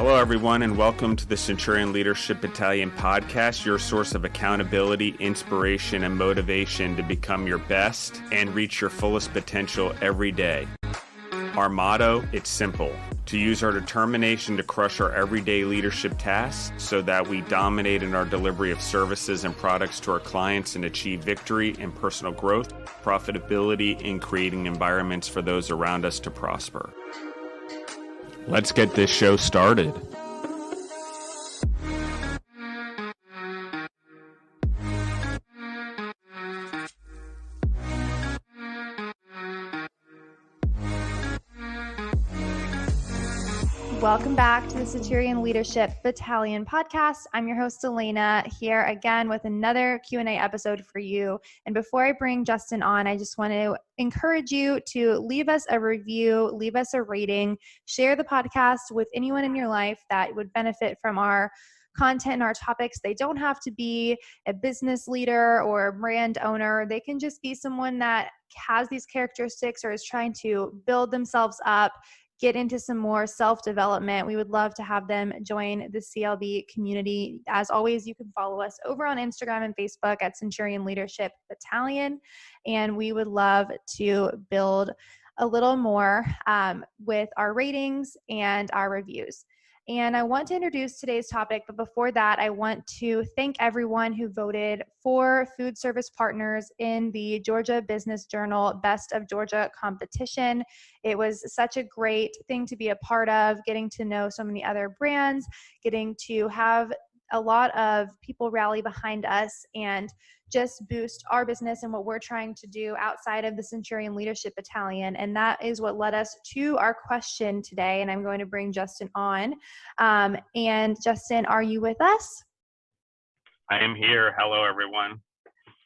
Hello, everyone, and welcome to the Centurion Leadership Battalion podcast, your source of accountability, inspiration, and motivation to become your best and reach your fullest potential every day. Our motto, it's simple: to use our determination to crush our everyday leadership tasks so that we dominate in our delivery of services and products to our clients and achieve victory and personal growth, profitability, and creating environments for those around us to prosper. Let's get this show started. Welcome back to the Centurion Leadership Battalion podcast. I'm your host, Alaina, here again with another Q&A episode for you. And before I bring Justin on, I just want to encourage you to leave us a review, leave us a rating, share the podcast with anyone in your life that would benefit from our content and our topics. They don't have to be a business leader or a brand owner. They can just be someone that has these characteristics or is trying to build themselves up, get into some more self-development. We would love to have them join the CLB community. As always, you can follow us over on Instagram and Facebook at Centurion Leadership Battalion. And we would love to build a little more with our ratings and our reviews. And I want to introduce today's topic, but before that, I want to thank everyone who voted for food service partners in the Georgia Business Journal Best of Georgia competition. It was such a great thing to be a part of, getting to know so many other brands, getting to have a lot of people rally behind us and just boost our business and what we're trying to do outside of the Centurion Leadership Battalion. And that is what led us to our question today. And I'm going to bring Justin on. And Justin, are you with us? I am here. Hello, everyone.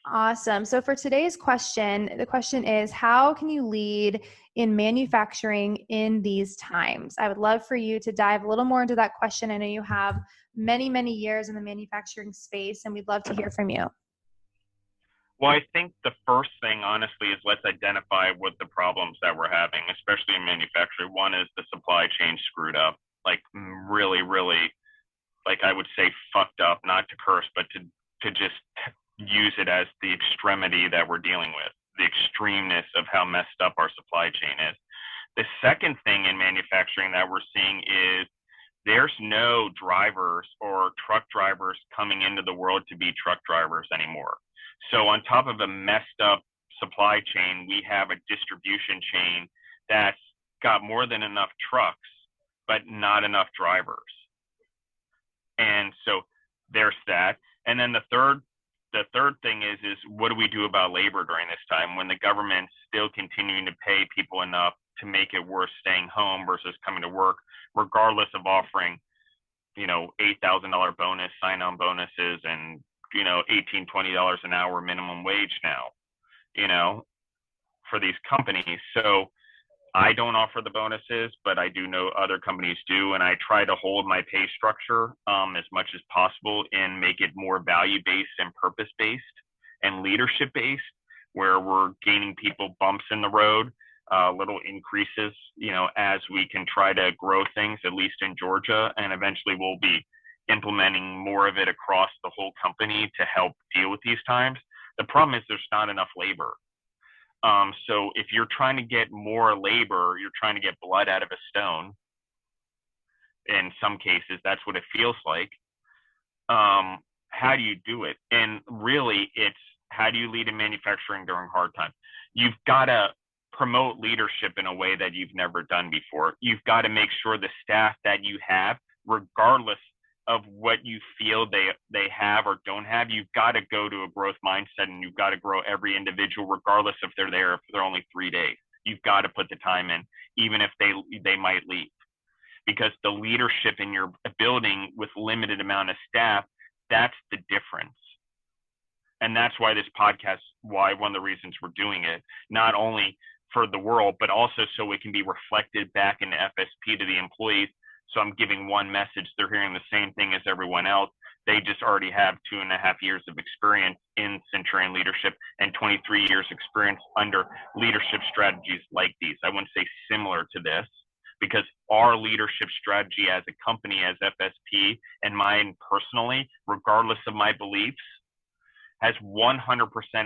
Awesome. So for today's question, the question is, how can you lead in manufacturing in these times? I would love for you to dive a little more into that question. I know you have many, many years in the manufacturing space, and we'd love to hear from you. Well, I think the first thing, honestly, is let's identify what the problems that we're having, especially in manufacturing. One is the supply chain screwed up, like really, really, like I would say fucked up, not to curse, but to just use it as the extremity that we're dealing with, the extremeness of how messed up our supply chain is. The second thing in manufacturing that we're seeing is there's no drivers or truck drivers coming into the world to be truck drivers anymore. So on top of a messed up supply chain, we have a distribution chain that's got more than enough trucks, but not enough drivers. And so there's that. And then the third thing is what do we do about labor during this time when the government's still continuing to pay people enough to make it worth staying home versus coming to work, regardless of offering, $8,000 bonus, sign-on bonuses, and $18, $20 an hour minimum wage now, for these companies. So I don't offer the bonuses, but I do know other companies do. And I try to hold my pay structure as much as possible and make it more value-based and purpose-based and leadership-based, where we're gaining people bumps in the road, little increases, as we can try to grow things, at least in Georgia. And eventually we'll be implementing more of it across the whole company to help deal with these times. The problem is there's not enough labor. So if you're trying to get more labor, you're trying to get blood out of a stone. In some cases, that's what it feels like. How do you do it? And really, it's how do you lead in manufacturing during hard times? You've got to promote leadership in a way that you've never done before. You've got to make sure the staff that you have, regardless of what you feel they have or don't have, you've got to go to a growth mindset, and you've got to grow every individual, regardless if they're only 3 days. You've got to put the time in, even if they might leave, because the leadership in your building with limited amount of staff, that's the difference. And that's why this podcast, one of the reasons we're doing it, not only for the world, but also so it can be reflected back into FSP to the employees. So I'm giving one message. They're hearing the same thing as everyone else. They just already have 2.5 years of experience in Centurion leadership and 23 years experience under leadership strategies like these. I wouldn't say similar to this, because our leadership strategy as a company, as FSP, and mine personally, regardless of my beliefs, has 100%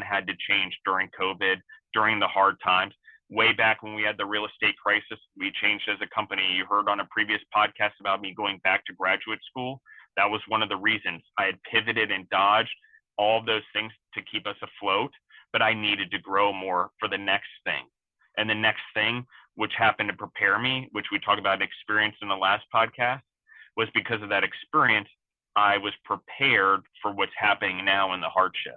had to change during COVID, during the hard times. Way back when we had the real estate crisis, we changed as a company. You heard on a previous podcast about me going back to graduate school. That was one of the reasons. I had pivoted and dodged all of those things to keep us afloat, but I needed to grow more for the next thing. And the next thing, which happened to prepare me, which we talked about experience in the last podcast, was because of that experience, I was prepared for what's happening now in the hardship.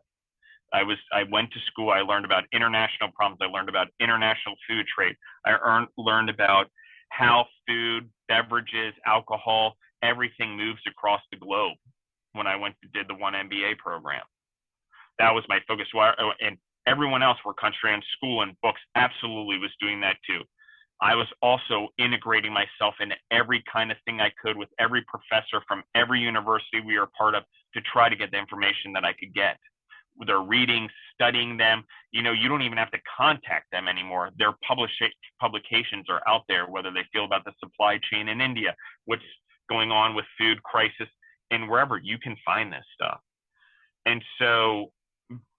I went to school. I learned about international problems. I learned about international food trade. I learned about how food, beverages, alcohol, everything moves across the globe when I did the one MBA program. That was my focus. And everyone else were country and school and books absolutely was doing that too. I was also integrating myself into every kind of thing I could with every professor from every university we were a part of to try to get the information that I could get. Their readings, studying them, you don't even have to contact them anymore. Their publications are out there, whether they feel about the supply chain in India, what's going on with food crisis, and wherever you can find this stuff. And so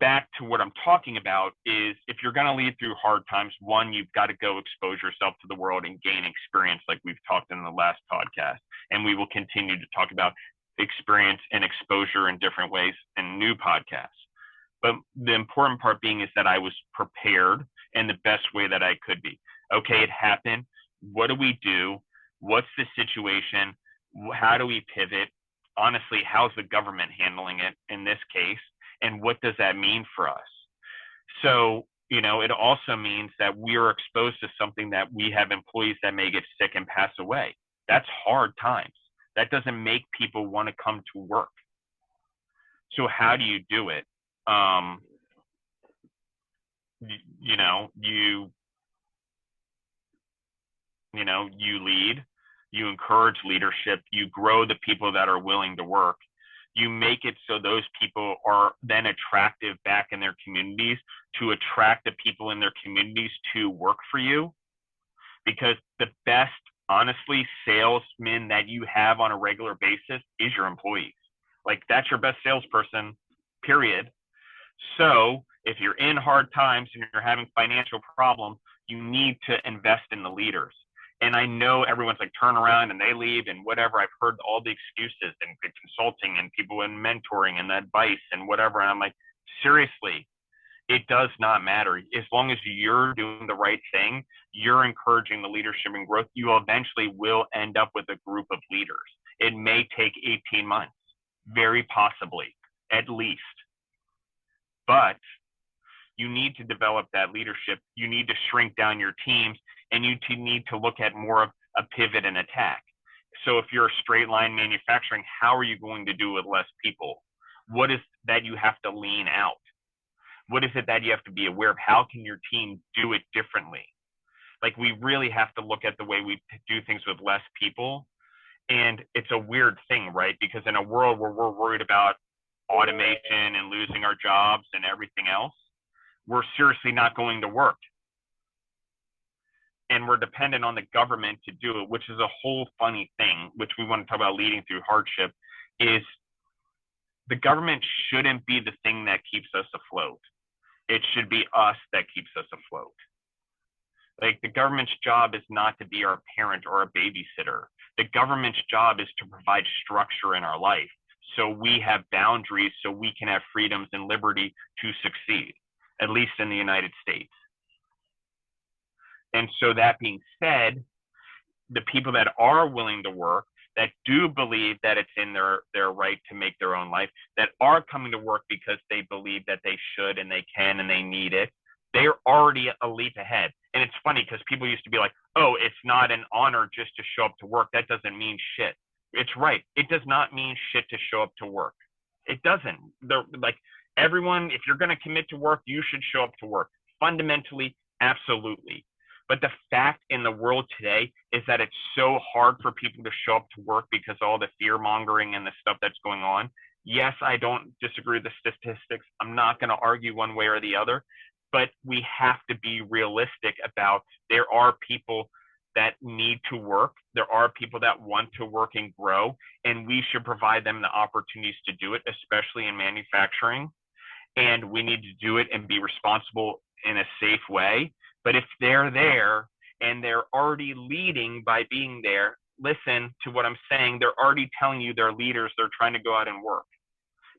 back to what I'm talking about is if you're going to lead through hard times, one, you've got to go expose yourself to the world and gain experience like we've talked in the last podcast. And we will continue to talk about experience and exposure in different ways in new podcasts. But the important part being is that I was prepared in the best way that I could be. Okay, it happened. What do we do? What's the situation? How do we pivot? Honestly, how's the government handling it in this case? And what does that mean for us? So, it also means that we are exposed to something that we have employees that may get sick and pass away. That's hard times. That doesn't make people want to come to work. So how do you do it? You lead, you encourage leadership, you grow the people that are willing to work. You make it so those people are then attractive back in their communities to attract the people in their communities to work for you. Because the best, honestly, salesman that you have on a regular basis is your employees. Like, that's your best salesperson, period. So if you're in hard times and you're having financial problems, you need to invest in the leaders. And I know everyone's like, turn around and they leave and whatever. I've heard all the excuses and consulting and people in mentoring and advice and whatever. And I'm like, seriously, it does not matter. As long as you're doing the right thing, you're encouraging the leadership and growth, you eventually will end up with a group of leaders. It may take 18 months, very possibly, at least. But you need to develop that leadership. You need to shrink down your teams, and you need to look at more of a pivot and attack. So if you're a straight line manufacturing, how are you going to do with less people? What is that you have to lean out? What is it that you have to be aware of? How can your team do it differently? Like, we really have to look at the way we do things with less people. And it's a weird thing, right? Because in a world where we're worried about automation and losing our jobs and everything else, we're seriously not going to work. And we're dependent on the government to do it, which is a whole funny thing, which we want to talk about leading through hardship, is the government shouldn't be the thing that keeps us afloat. It should be us that keeps us afloat. Like, the government's job is not to be our parent or a babysitter. The government's job is to provide structure in our life so we have boundaries, so we can have freedoms and liberty to succeed, at least in the United States. And so that being said, the people that are willing to work, that do believe that it's in their right to make their own life, that are coming to work because they believe that they should and they can and they need it, they're already a leap ahead. And it's funny because people used to be like, oh, it's not an honor just to show up to work. That doesn't mean shit. It's right. It does not mean shit to show up to work. It doesn't. Like, everyone, if you're going to commit to work, you should show up to work. Fundamentally, absolutely. But the fact in the world today is that it's so hard for people to show up to work because of all the fear mongering and the stuff that's going on. Yes, I don't disagree with the statistics. I'm not going to argue one way or the other, but we have to be realistic about there are people that need to work. There are people that want to work and grow, and we should provide them the opportunities to do it, especially in manufacturing. And we need to do it and be responsible in a safe way. But if they're there and they're already leading by being there, listen to what I'm saying. They're already telling you they're leaders. They're trying to go out and work.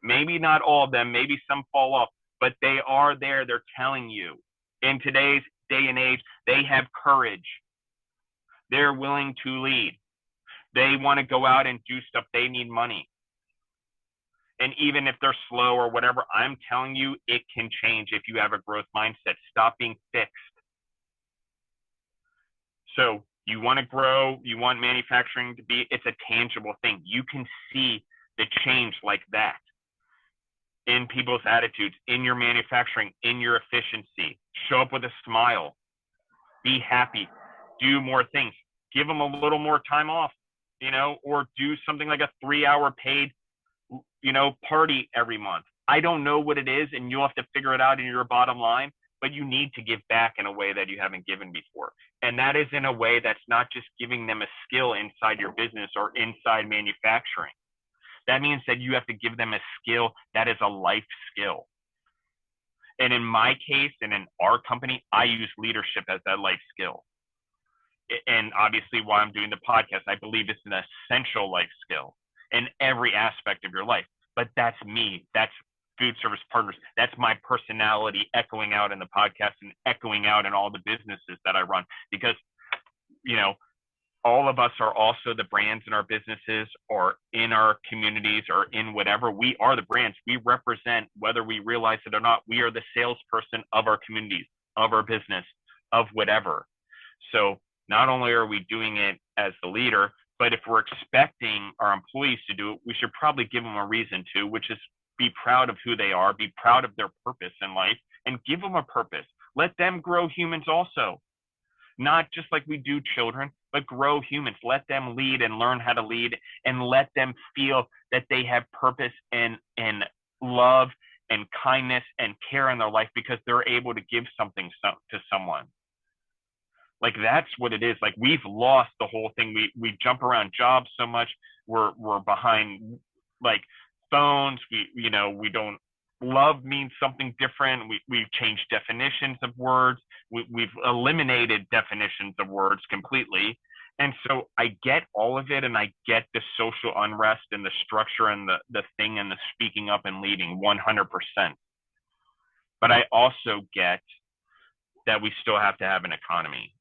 Maybe not all of them, maybe some fall off, but they are there. They're telling you. In today's day and age, they have courage. They're willing to lead. They want to go out and do stuff. They need money. And even if they're slow or whatever, I'm telling you, it can change if you have a growth mindset. Stop being fixed. So you want to grow, you want manufacturing to be, it's a tangible thing. You can see the change like that in people's attitudes, in your manufacturing, in your efficiency. Show up with a smile. Be happy. Do more things. Give them a little more time off, or do something like a 3-hour paid, party every month. I don't know what it is, and you'll have to figure it out in your bottom line, but you need to give back in a way that you haven't given before. And that is in a way that's not just giving them a skill inside your business or inside manufacturing. That means that you have to give them a skill that is a life skill. And in my case, and in our company, I use leadership as that life skill. And obviously, while I'm doing the podcast, I believe it's an essential life skill in every aspect of your life. But that's me. That's Food Service Partners. That's my personality echoing out in the podcast and echoing out in all the businesses that I run. Because, all of us are also the brands in our businesses or in our communities or in whatever. We are the brands. We represent, whether we realize it or not, we are the salesperson of our communities, of our business, of whatever. So not only are we doing it as the leader, but if we're expecting our employees to do it, we should probably give them a reason to, which is be proud of who they are, be proud of their purpose in life, and give them a purpose. Let them grow humans also. Not just like we do children, but grow humans. Let them lead and learn how to lead, and let them feel that they have purpose and love and kindness and care in their life because they're able to give something to someone. Like, that's what it is. Like, we've lost the whole thing. We jump around jobs so much. We're behind like phones. We don't. Love means something different. We've changed definitions of words. We've eliminated definitions of words completely. And so I get all of it, and I get the social unrest and the structure and the thing and the speaking up and leading 100%. But I also get that we still have to have an economy,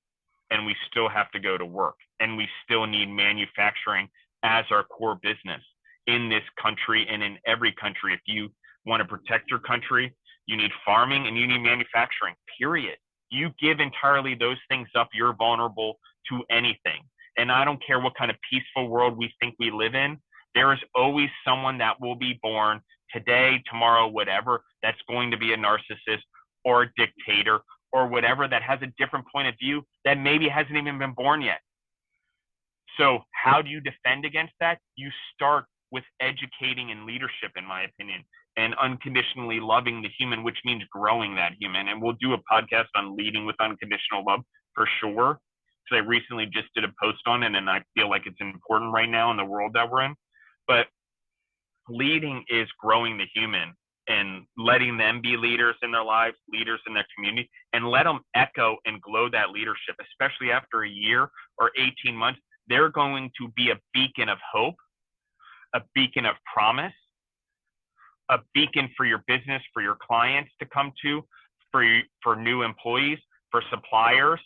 and we still have to go to work, and we still need manufacturing as our core business in this country and in every country. If you want to protect your country, you need farming and you need manufacturing, period. You give entirely those things up, you're vulnerable to anything. And I don't care what kind of peaceful world we think we live in, there is always someone that will be born today, tomorrow, whatever, that's going to be a narcissist or a dictator or whatever, that has a different point of view that maybe hasn't even been born yet. So how do you defend against that? You start with educating and leadership, in my opinion, and unconditionally loving the human, which means growing that human. And we'll do a podcast on leading with unconditional love for sure, because I recently just did a post on it, and I feel like it's important right now in the world that we're in. But leading is growing the human and letting them be leaders in their lives, leaders in their community, and let them echo and glow that leadership, especially after a year or 18 months. They're going to be a beacon of hope, a beacon of promise, a beacon for your business, for your clients to come to, for new employees, for suppliers,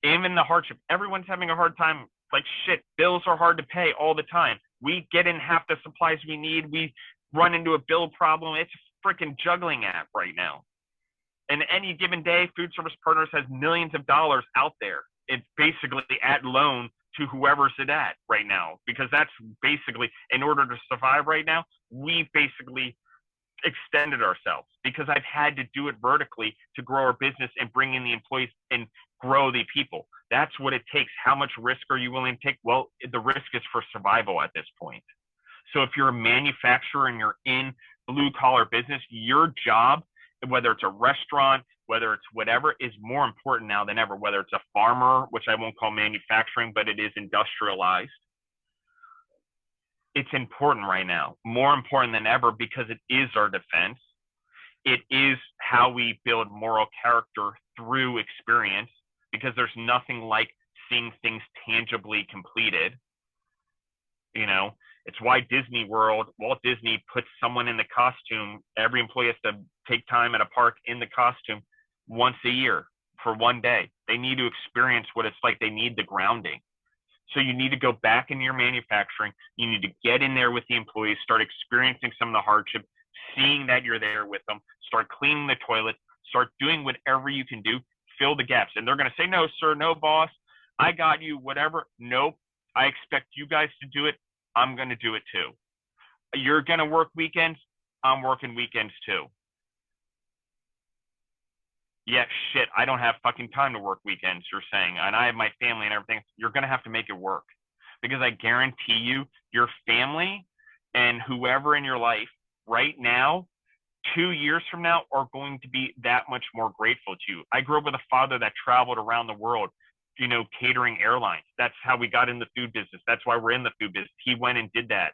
even the hardship. Everyone's having a hard time. Like, shit, bills are hard to pay all the time. We get in half the supplies we need. We run into a bill problem. It's a freaking juggling act right now. And any given day, Food Service Partners has millions of dollars out there. It's basically at loan to whoever's it at right now, because that's basically, in order to survive right now, we basically extended ourselves, because I've had to do it vertically to grow our business and bring in the employees and grow the people. That's what it takes. How much risk are you willing to take? Well, the risk is for survival at this point. So if you're a manufacturer and you're in blue collar business, your job whether it's a restaurant, whether it's whatever, is more important now than ever. Whether it's a farmer, which I won't call manufacturing, but it is industrialized. It's important right now, more important than ever, because it is our defense. It is how we build moral character through experience, because there's nothing like seeing things tangibly completed. You know, it's why Disney World, Walt Disney puts someone in the costume. Every employee has to take time at a park in the costume once a year for one day. They need to experience what it's like. They need the grounding. So you need to go back into your manufacturing. You need to get in there with the employees, start experiencing some of the hardship, seeing that you're there with them, start cleaning the toilet, start doing whatever you can do, fill the gaps. And they're going to say, no, sir, no, boss, I got you, whatever. Nope, I expect you guys to do it. I'm going to do it too. You're going to work weekends. I'm working weekends too. Yeah, shit, I don't have fucking time to work weekends, you're saying, and I have my family and everything. You're going to have to make it work, because I guarantee you, your family and whoever in your life right now, 2 years from now, are going to be that much more grateful to you. I grew up with a father that traveled around the world, you know, catering airlines. That's how we got in the food business. That's why we're in the food business. He went and did that,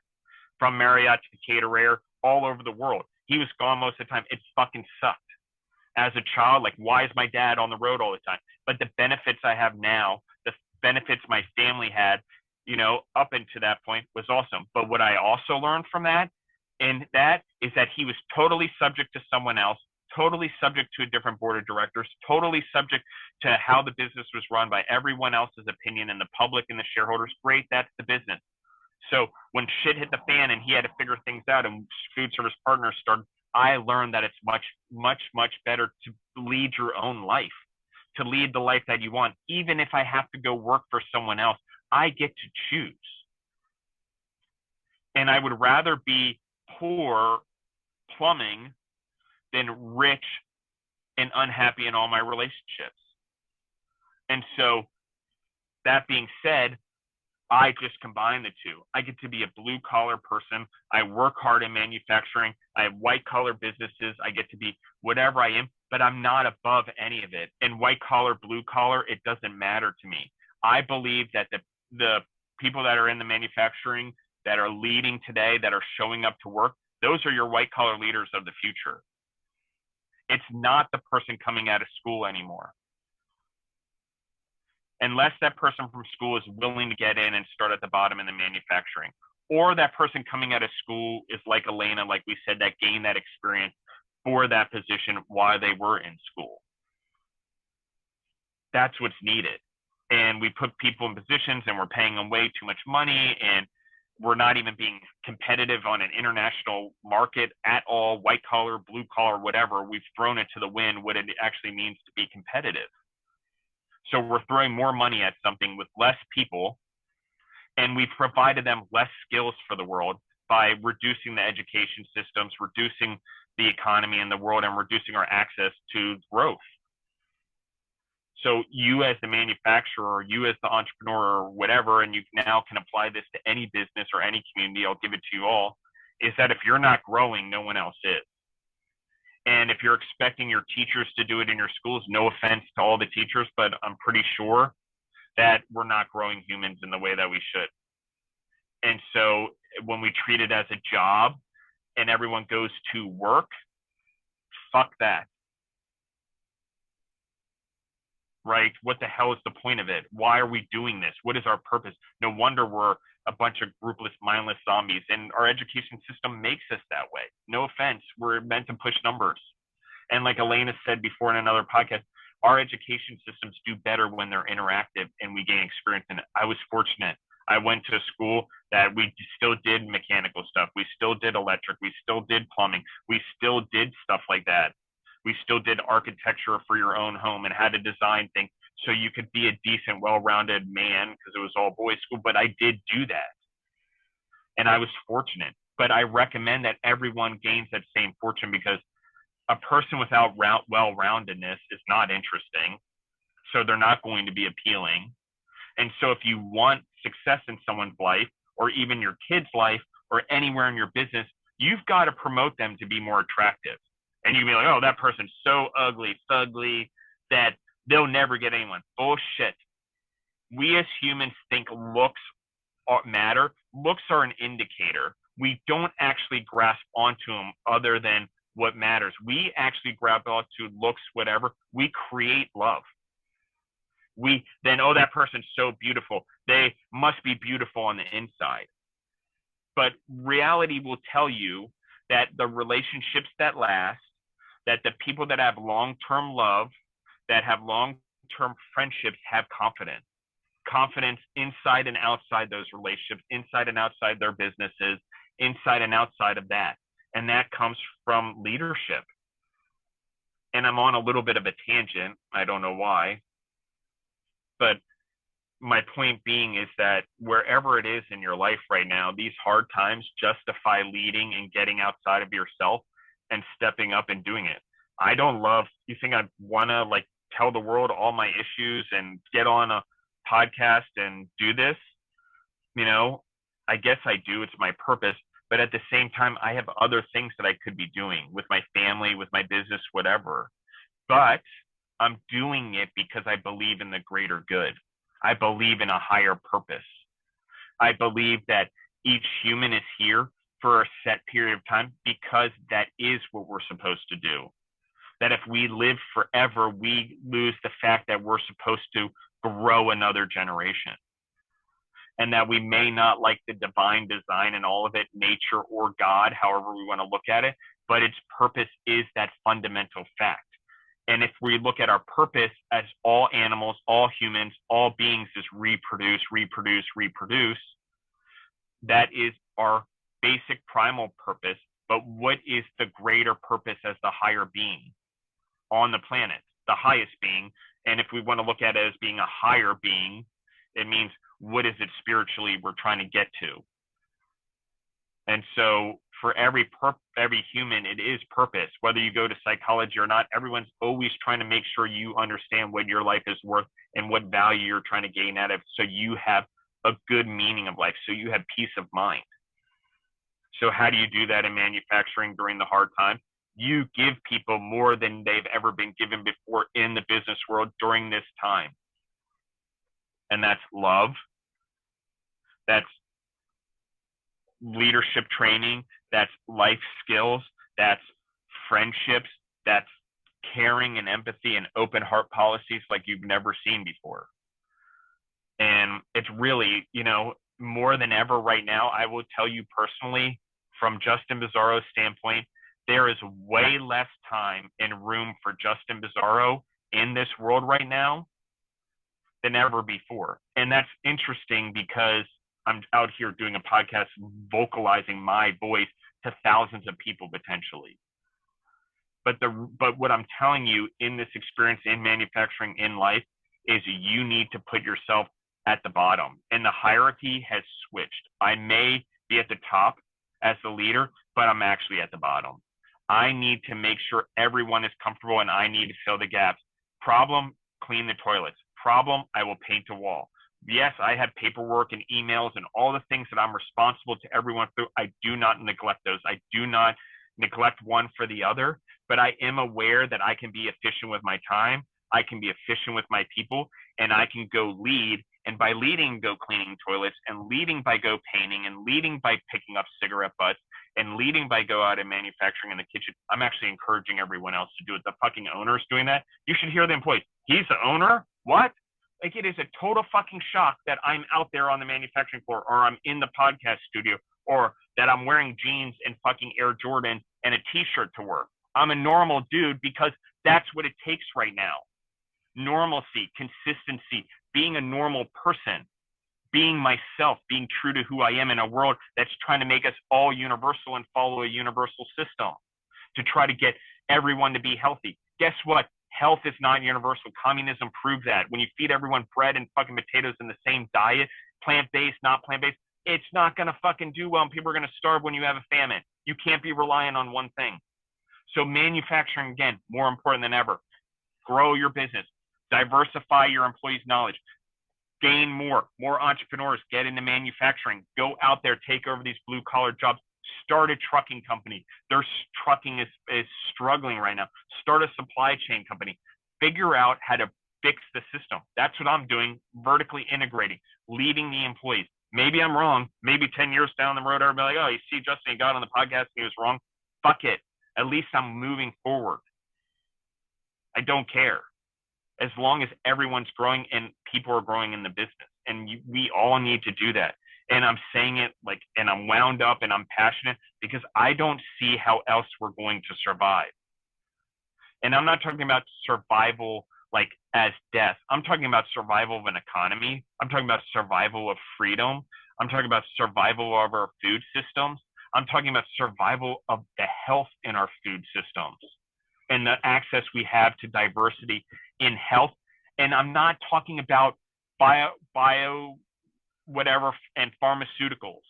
from Marriott to Caterer, all over the world. He was gone most of the time. It fucking sucked. As a child, like, why is my dad on the road all the time? But the benefits I have now, the benefits my family had, you know, up until that point, was awesome. But what I also learned from that, and that is that he was totally subject to someone else, totally subject to a different board of directors, totally subject to how the business was run by everyone else's opinion and the public and the shareholders. Great, that's the business. So when shit hit the fan and he had to figure things out and food service partners started, I learned that it's much, much, much better to lead your own life, to lead the life that you want. Even if I have to go work for someone else, I get to choose. And I would rather be poor plumbing than rich and unhappy in all my relationships. And so that being said, I just combine the two. I get to be a blue collar person. I work hard in manufacturing. I have white collar businesses. I get to be whatever I am, but I'm not above any of it. And white collar, blue collar, it doesn't matter to me. I believe that the people that are in the manufacturing that are leading today, that are showing up to work, those are your white collar leaders of the future. It's not the person coming out of school anymore. Unless that person from school is willing to get in and start at the bottom in the manufacturing, or that person coming out of school is like Alaina, like we said, that gained that experience for that position while they were in school. That's what's needed. And we put people in positions and we're paying them way too much money, and we're not even being competitive on an international market at all, white collar, blue collar, whatever. We've thrown it to the wind what it actually means to be competitive. So we're throwing more money at something with less people, and we've provided them less skills for the world by reducing the education systems, reducing the economy in the world, and reducing our access to growth. So you as the manufacturer, you as the entrepreneur or whatever, and you now can apply this to any business or any community, I'll give it to you all, is that if you're not growing, no one else is. And if you're expecting your teachers to do it in your schools, no offense to all the teachers, but I'm pretty sure that we're not growing humans in the way that we should. And so when we treat it as a job and everyone goes to work, fuck that. Right? What the hell is the point of it? Why are we doing this? What is our purpose? No wonder we're a bunch of groupless, mindless zombies, and our education system makes us that way. No offense, we're meant to push numbers. And like Alaina said before in another podcast, our education systems do better when they're interactive and we gain experience in it. I was fortunate. I went to a school that we still did mechanical stuff. We still did electric. We still did plumbing. We still did stuff like that. We still did architecture for your own home and had to design things so you could be a decent, well-rounded man, because it was all boys school. But I did do that. And I was fortunate. But I recommend that everyone gains that same fortune, because a person without well-roundedness is not interesting. So they're not going to be appealing. And so if you want success in someone's life, or even your kid's life, or anywhere in your business, you've got to promote them to be more attractive. And you can be like, oh, that person's so ugly, fugly, that they'll never get anyone. Bullshit. We as humans think looks matter. Looks are an indicator. We don't actually grasp onto them other than what matters. We actually grab onto looks, whatever. We create love. We then, oh, that person's so beautiful. They must be beautiful on the inside. But reality will tell you that the relationships that last, that the people that have long-term love, that have long-term friendships have confidence. Confidence inside and outside those relationships, inside and outside their businesses, inside and outside of that. And that comes from leadership. And I'm on a little bit of a tangent. I don't know why. But my point being is that wherever it is in your life right now, these hard times justify leading and getting outside of yourself and stepping up and doing it. I don't love, you think I want to like tell the world all my issues and get on a podcast and do this? You know, I guess I do. It's my purpose. But at the same time, I have other things that I could be doing with my family, with my business, whatever. But I'm doing it because I believe in the greater good. I believe in a higher purpose. I believe that each human is here for a set period of time because that is what we're supposed to do. That if we live forever, we lose the fact that we're supposed to grow another generation. And that we may not like the divine design and all of it, nature or God, however we want to look at it, but its purpose is that fundamental fact. And if we look at our purpose as all animals, all humans, all beings is reproduce, reproduce, reproduce, that is our basic primal purpose. But what is the greater purpose as the higher being on the planet, the highest being? And if we want to look at it as being a higher being, it means what is it spiritually we're trying to get to? And so for every human, it is purpose. Whether you go to psychology or not, everyone's always trying to make sure you understand what your life is worth and what value you're trying to gain out of, so you have a good meaning of life, so you have peace of mind. So how do you do that in manufacturing during the hard time? You give people more than they've ever been given before in the business world during this time. And that's love. That's leadership training. That's life skills. That's friendships. That's caring and empathy and open heart policies like you've never seen before. And it's really, you know, more than ever right now, I will tell you personally, from Justin Bizzarro's standpoint, there is way less time and room for Justin Bizzarro in this world right now than ever before. And that's interesting because I'm out here doing a podcast vocalizing my voice to thousands of people potentially. But what I'm telling you in this experience in manufacturing, in life, is you need to put yourself at the bottom. And the hierarchy has switched. I may be at the top as the leader, but I'm actually at the bottom. I need to make sure everyone is comfortable, and I need to fill the gaps. Problem, clean the toilets. Problem, I will paint a wall. Yes, I have paperwork and emails and all the things that I'm responsible to everyone through. I do not neglect those. I do not neglect one for the other, but I am aware that I can be efficient with my time. I can be efficient with my people, and I can go lead. And by leading, go cleaning toilets, and leading by go painting, and leading by picking up cigarette butts, and leading by go out and manufacturing in the kitchen. I'm actually encouraging everyone else to do it. The fucking owner's doing that. You should hear the employees. He's the owner? What? Like, it is a total fucking shock that I'm out there on the manufacturing floor, or I'm in the podcast studio, or that I'm wearing jeans and fucking Air Jordan and a t-shirt to work. I'm a normal dude because that's what it takes right now. Normalcy, consistency, being a normal person, being myself, being true to who I am in a world that's trying to make us all universal and follow a universal system to try to get everyone to be healthy. Guess what? Health is not universal. Communism proved that. When you feed everyone bread and fucking potatoes in the same diet, plant-based, not plant-based, it's not going to fucking do well, and people are going to starve when you have a famine. You can't be reliant on one thing. So manufacturing, again, more important than ever. Grow your business. Diversify your employees' knowledge. Gain more entrepreneurs, get into manufacturing, go out there, take over these blue collar jobs, Start a trucking company. Their trucking is struggling right now. Start a supply chain company. Figure out how to fix the system. That's what I'm doing, vertically integrating, leading the employees. Maybe I'm wrong. Maybe 10 years down the road, everybody like, oh, you see, Justin, he got on the podcast, he was wrong. Fuck it. At least I'm moving forward. I don't care. As long as everyone's growing and people are growing in the business. And we all need to do that. And I'm saying it like, and I'm wound up and I'm passionate because I don't see how else we're going to survive. And I'm not talking about survival like as death. I'm talking about survival of an economy. I'm talking about survival of freedom. I'm talking about survival of our food systems. I'm talking about survival of the health in our food systems and the access we have to diversity in health. And I'm not talking about bio whatever and pharmaceuticals.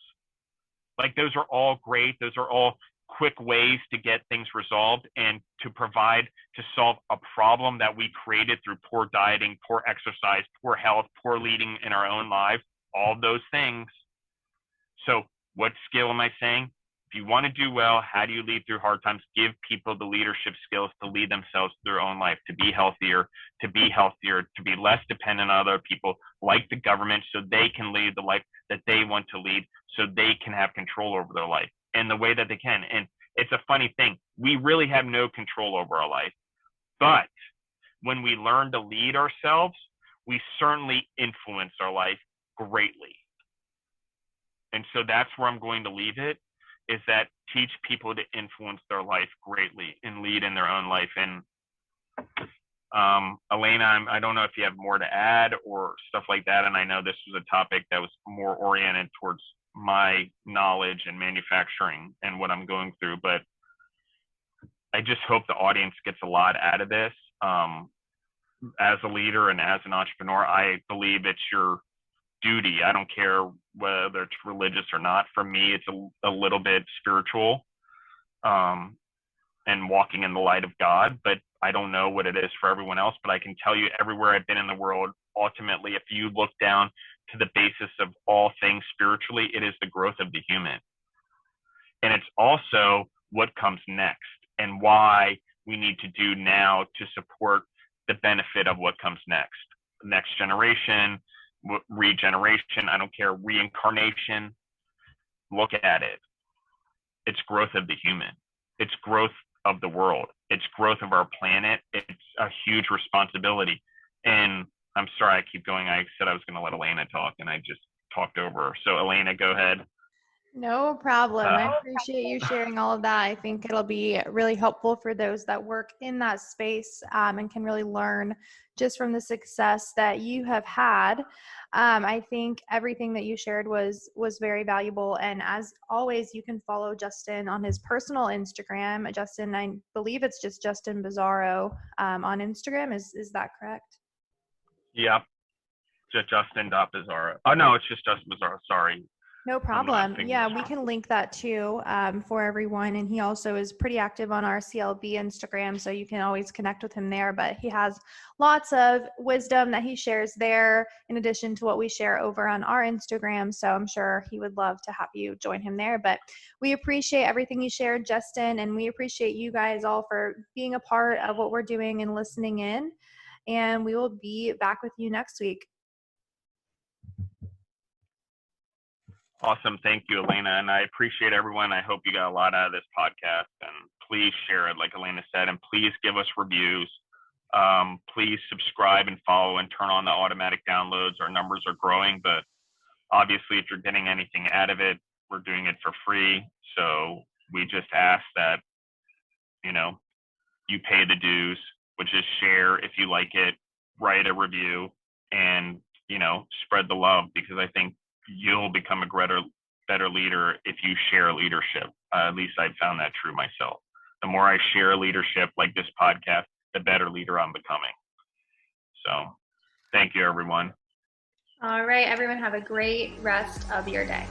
Like those are all great. Those are all quick ways to get things resolved and to provide to solve a problem that we created through poor dieting, poor exercise, poor health, poor leading in our own lives, all those things. So what skill am I saying? If you want to do well, how do you lead through hard times? Give people the leadership skills to lead themselves through their own life, to be healthier, to be less dependent on other people like the government so they can lead the life that they want to lead, so they can have control over their life in the way that they can. And it's a funny thing. We really have no control over our life. But when we learn to lead ourselves, we certainly influence our life greatly. And so that's where I'm going to leave it, is that teach people to influence their life greatly and lead in their own life. And Alaina, I don't know if you have more to add or stuff like that. And I know this was a topic that was more oriented towards my knowledge and manufacturing and what I'm going through, but I just hope the audience gets a lot out of this. As a leader and as an entrepreneur, I believe it's your duty. I don't care whether it's religious or not. For me, it's a little bit spiritual and walking in the light of God, but I don't know what it is for everyone else. But I can tell you, everywhere I've been in the world, ultimately, if you look down to the basis of all things spiritually, it is the growth of the human. And it's also what comes next and why we need to do now to support the benefit of what comes next. Next generation, regeneration, I don't care, reincarnation. Look at it. It's growth of the human. It's growth of the world. It's growth of our planet. It's a huge responsibility. And I'm sorry I keep going. I said I was going to let Alaina talk, and I just talked over her. So Alaina, go ahead. No problem. I appreciate you sharing all of that. I think it'll be really helpful for those that work in that space and can really learn just from the success that you have had. I think everything that you shared was very valuable. And as always, you can follow Justin on his personal Instagram. Justin, I believe it's just Justin Bizzarro on Instagram. Is that correct? Yep. Just Justin.Bizzarro. Oh, no, it's just Justin Bizzarro. Sorry. No problem. Yeah, we can link that too for everyone. And he also is pretty active on our CLB Instagram, so you can always connect with him there. But he has lots of wisdom that he shares there in addition to what we share over on our Instagram. So I'm sure he would love to have you join him there. But we appreciate everything you shared, Justin, and we appreciate you guys all for being a part of what we're doing and listening in. And we will be back with you next week. Awesome. Thank you, Alaina. And I appreciate everyone. I hope you got a lot out of this podcast. And please share it, like Alaina said, and please give us reviews. Please subscribe and follow and turn on the automatic downloads. Our numbers are growing, but obviously if you're getting anything out of it, we're doing it for free. So we just ask that, you pay the dues, which is share if you like it, write a review, and, spread the love, because I think you'll become a better leader if you share leadership. At least I've found that true myself. The more I share leadership like this podcast, the better leader I'm becoming. So thank you, everyone. All right, everyone, have a great rest of your day.